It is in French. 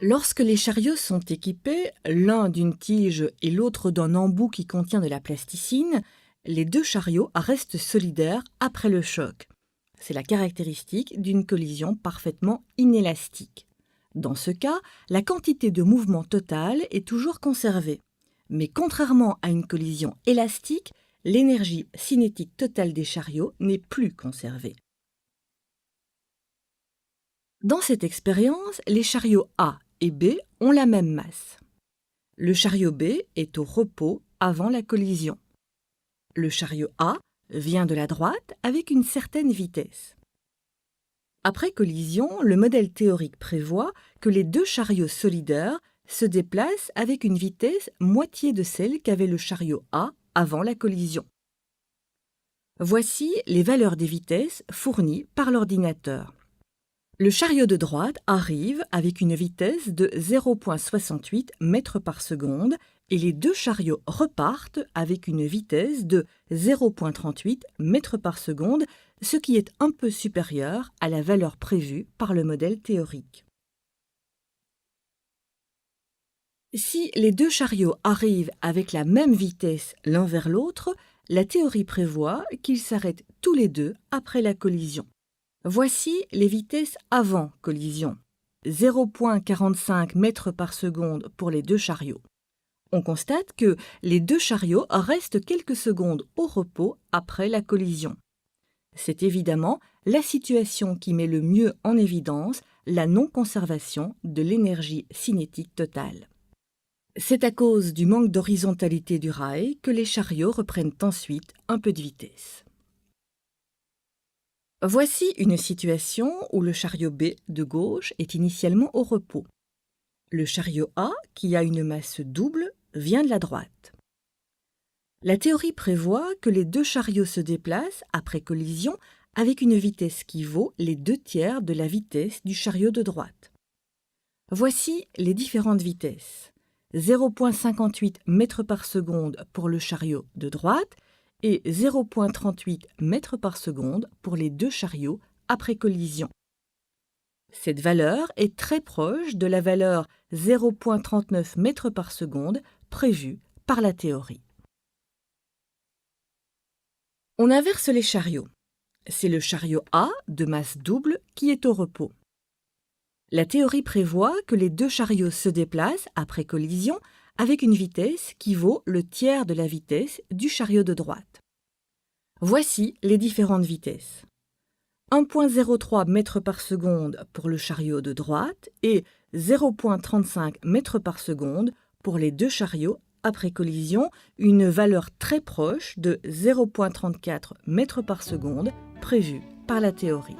Lorsque les chariots sont équipés, l'un d'une tige et l'autre d'un embout qui contient de la plasticine, les deux chariots restent solidaires après le choc. C'est la caractéristique d'une collision parfaitement inélastique. Dans ce cas, la quantité de mouvement total est toujours conservée. Mais contrairement à une collision élastique, l'énergie cinétique totale des chariots n'est plus conservée. Dans cette expérience, les chariots A et B ont la même masse. Le chariot B est au repos avant la collision. Le chariot A vient de la droite avec une certaine vitesse. Après collision, le modèle théorique prévoit que les deux chariots solidaires se déplacent avec une vitesse moitié de celle qu'avait le chariot A avant la collision. Voici les valeurs des vitesses fournies par l'ordinateur. Le chariot de droite arrive avec une vitesse de 0,68 mètres par seconde et les deux chariots repartent avec une vitesse de 0,38 mètres par seconde, ce qui est un peu supérieur à la valeur prévue par le modèle théorique. Si les deux chariots arrivent avec la même vitesse l'un vers l'autre, la théorie prévoit qu'ils s'arrêtent tous les deux après la collision. Voici les vitesses avant collision. 0,45 mètres par seconde pour les deux chariots. On constate que les deux chariots restent quelques secondes au repos après la collision. C'est évidemment la situation qui met le mieux en évidence la non-conservation de l'énergie cinétique totale. C'est à cause du manque d'horizontalité du rail que les chariots reprennent ensuite un peu de vitesse. Voici une situation où le chariot B de gauche est initialement au repos. Le chariot A, qui a une masse double, vient de la droite. La théorie prévoit que les deux chariots se déplacent après collision avec une vitesse qui vaut les 2/3 de la vitesse du chariot de droite. Voici les différentes vitesses. 0,58 mètres par seconde pour le chariot de droite et 0,38 mètres par seconde pour les deux chariots après collision. Cette valeur est très proche de la valeur 0,39 mètres par seconde prévue par la théorie. On inverse les chariots. C'est le chariot A de masse double qui est au repos. La théorie prévoit que les deux chariots se déplacent après collision avec une vitesse qui vaut le tiers de la vitesse du chariot de droite. Voici les différentes vitesses. 1,03 mètres par seconde pour le chariot de droite et 0,35 mètres par seconde pour les deux chariots après collision, une valeur très proche de 0,34 mètres par seconde prévue par la théorie.